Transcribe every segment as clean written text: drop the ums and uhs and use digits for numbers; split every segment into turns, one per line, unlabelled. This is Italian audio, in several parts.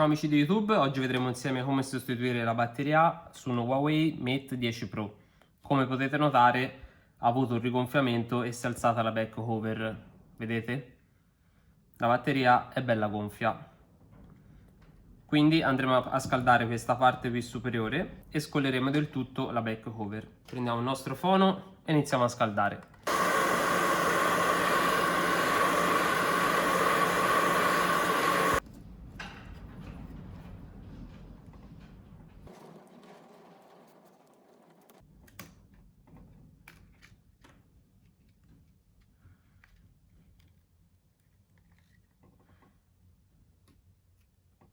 amici di YouTube, oggi vedremo insieme come sostituire la batteria su un Huawei Mate 10 Pro. Come potete notare ha avuto un rigonfiamento e si è alzata la back cover, vedete? La batteria è bella gonfia. Quindi andremo a scaldare questa parte qui superiore e scolleremo del tutto la back cover. Prendiamo il nostro fono e iniziamo a scaldare.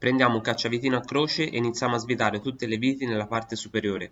Prendiamo un cacciavitino a croce e iniziamo a svitare tutte le viti nella parte superiore.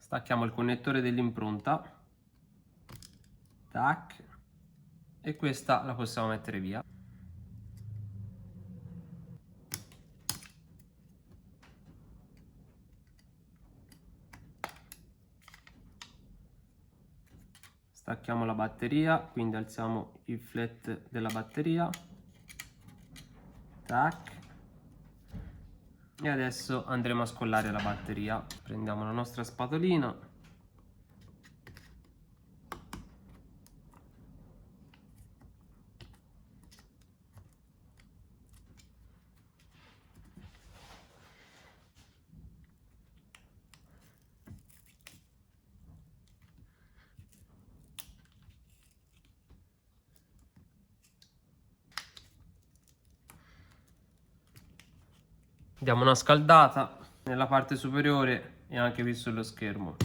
Stacchiamo il connettore dell'impronta, tac, e questa la possiamo mettere via. Stacchiamo la batteria, quindi alziamo il flat della batteria, tac, e adesso andremo a scollare la batteria. Prendiamo la nostra spatolina, diamo una scaldata nella parte superiore e anche qui sullo schermo.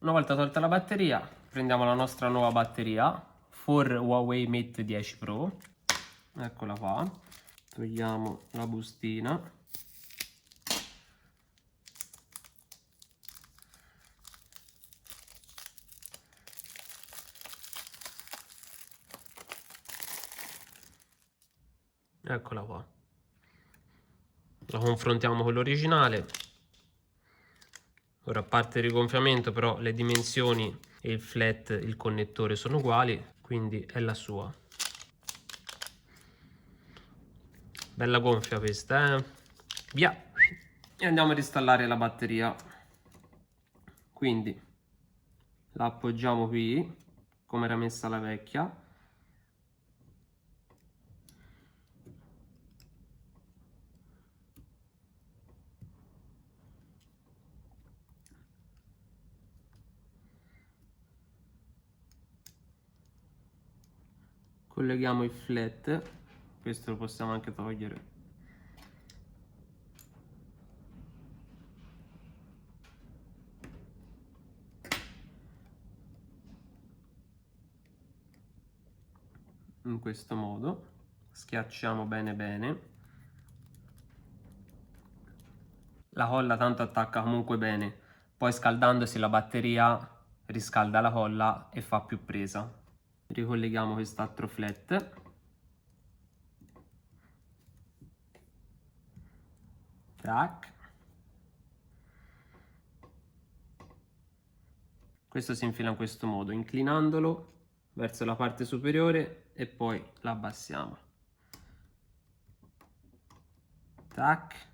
Una volta tolta la batteria, prendiamo la nostra nuova batteria for Huawei Mate 10 Pro. Eccola qua. Togliamo la bustina. Eccola qua. La confrontiamo con l'originale. Ora, a parte il rigonfiamento, però le dimensioni e il flat, il connettore sono uguali, quindi è la sua. Bella gonfia questa, Via! E andiamo ad installare la batteria. Quindi la appoggiamo qui come era messa la vecchia. Colleghiamo il flat, questo lo possiamo anche togliere. In questo modo, schiacciamo bene bene. La colla tanto attacca comunque bene, poi scaldandosi la batteria riscalda la colla e fa più presa. Ricolleghiamo quest'altro flat. Tac. Questo si infila in questo modo, inclinandolo verso la parte superiore e poi la abbassiamo. Tac.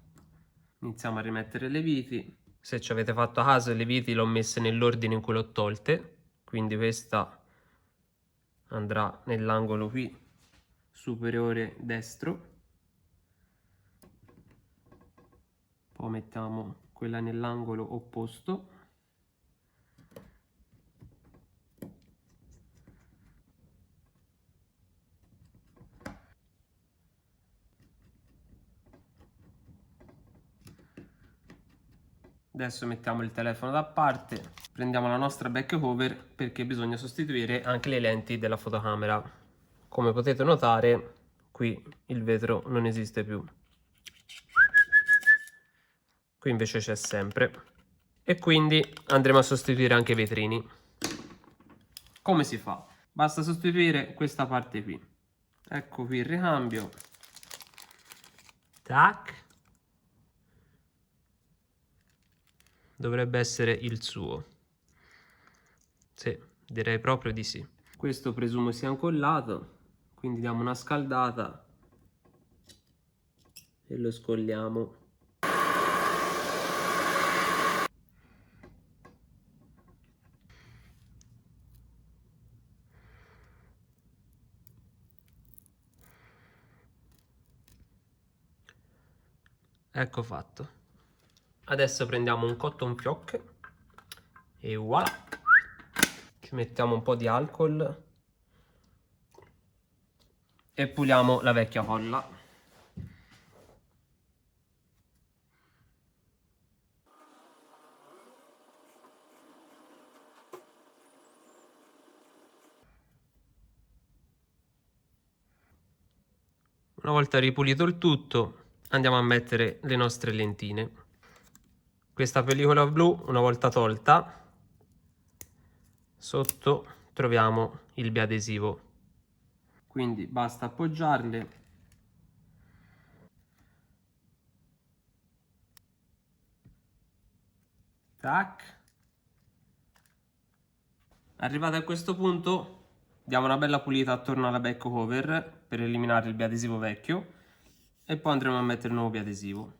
Iniziamo a rimettere le viti. Se ci avete fatto caso, le viti le ho messe nell'ordine in cui le ho tolte, quindi questa andrà nell'angolo qui superiore destro, poi mettiamo quella nell'angolo opposto, adesso mettiamo il telefono da parte, prendiamo la nostra back cover perché bisogna sostituire anche le lenti della fotocamera. Come potete notare, qui il vetro non esiste più, qui invece c'è sempre, e quindi andremo a sostituire anche i vetrini. Come si fa? Basta sostituire questa parte qui. Ecco qui il ricambio. Tac. Dovrebbe essere il suo. Sì, direi proprio di sì. Questo presumo sia incollato, quindi diamo una scaldata e lo scolliamo. Ecco fatto. Adesso prendiamo un cotton fioc e voilà. Ci mettiamo un po' di alcol e puliamo la vecchia colla. Una volta ripulito il tutto, andiamo a mettere le nostre lentine. Questa pellicola blu, una volta tolta, sotto troviamo il biadesivo. Quindi basta appoggiarle. Tac. Arrivati a questo punto, diamo una bella pulita attorno alla back cover per eliminare il biadesivo vecchio e poi andremo a mettere il nuovo biadesivo.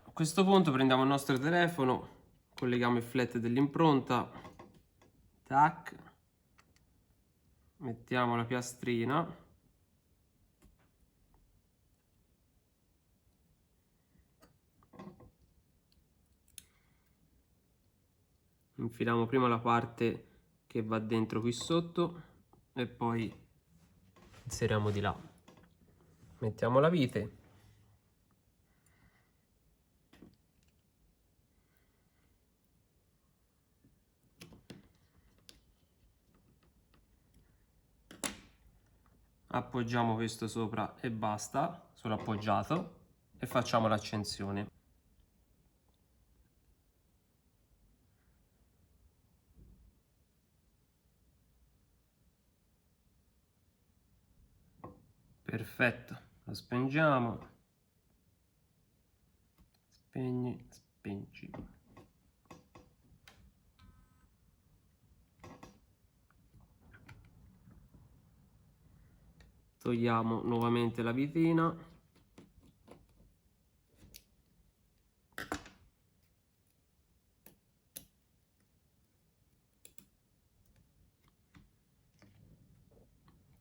A questo punto prendiamo il nostro telefono, colleghiamo il flat dell'impronta, tac, mettiamo la piastrina, infiliamo prima la parte che va dentro qui sotto e poi inseriamo di là, mettiamo la vite, appoggiamo questo sopra e basta, solo appoggiato, e facciamo l'accensione. Perfetto, lo spengiamo, spegni, spengi. Togliamo nuovamente la vitina.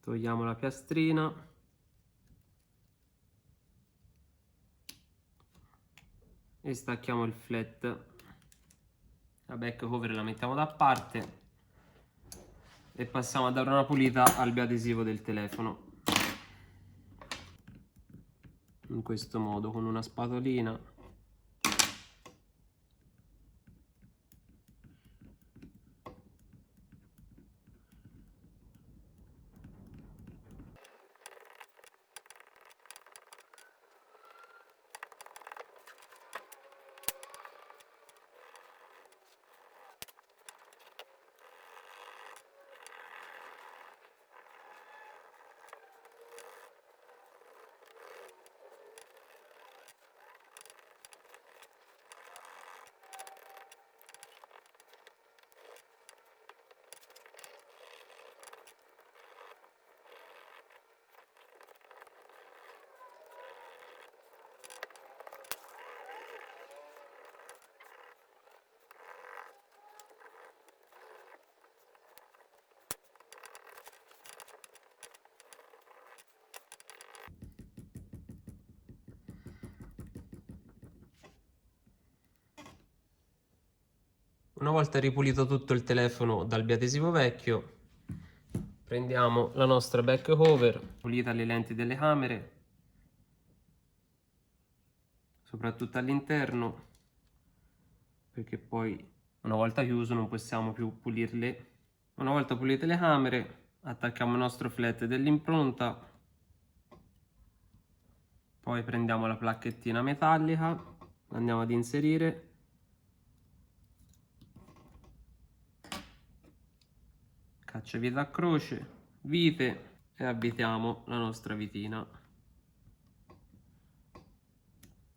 Togliamo la piastrina. E stacchiamo il flat. La back cover la mettiamo da parte e passiamo a dare una pulita al biadesivo del telefono. In questo modo, con una spatolina. Una volta ripulito tutto il telefono dal biadesivo vecchio, prendiamo la nostra back cover, pulita le lenti delle camere, soprattutto all'interno, perché poi una volta chiuso non possiamo più pulirle. Una volta pulite le camere, attacchiamo il nostro flat dell'impronta, poi prendiamo la placchettina metallica, andiamo ad inserire, cacciavite a croce, vite e avvitiamo la nostra vitina.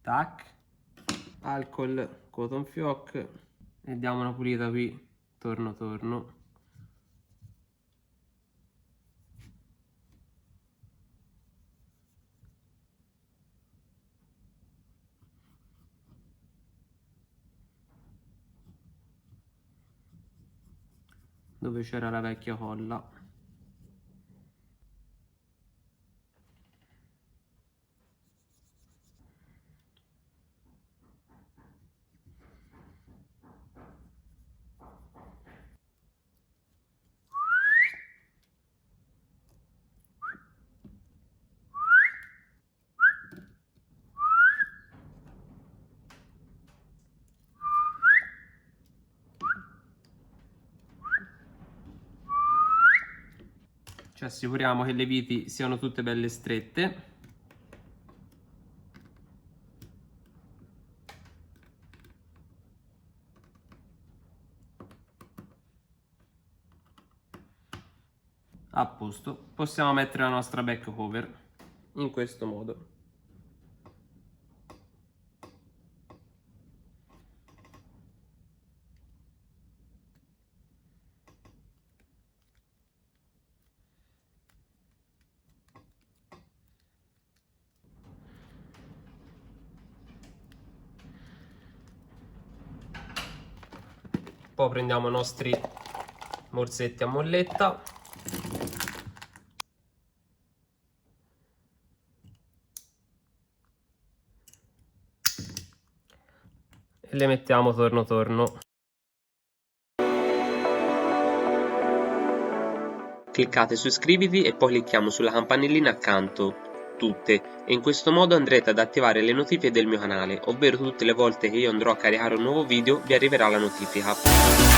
Tac, alcol, cotton fioc e diamo una pulita qui torno torno. Dove c'era la vecchia colla. Ci assicuriamo che le viti siano tutte belle strette. A posto, possiamo mettere la nostra back cover in questo modo. Poi prendiamo i nostri morsetti a molletta, e le mettiamo torno.
Cliccate su iscriviti e poi clicchiamo sulla campanellina accanto, tutte, e in questo modo andrete ad attivare le notifiche del mio canale, ovvero tutte le volte che io andrò a caricare un nuovo video vi arriverà la notifica.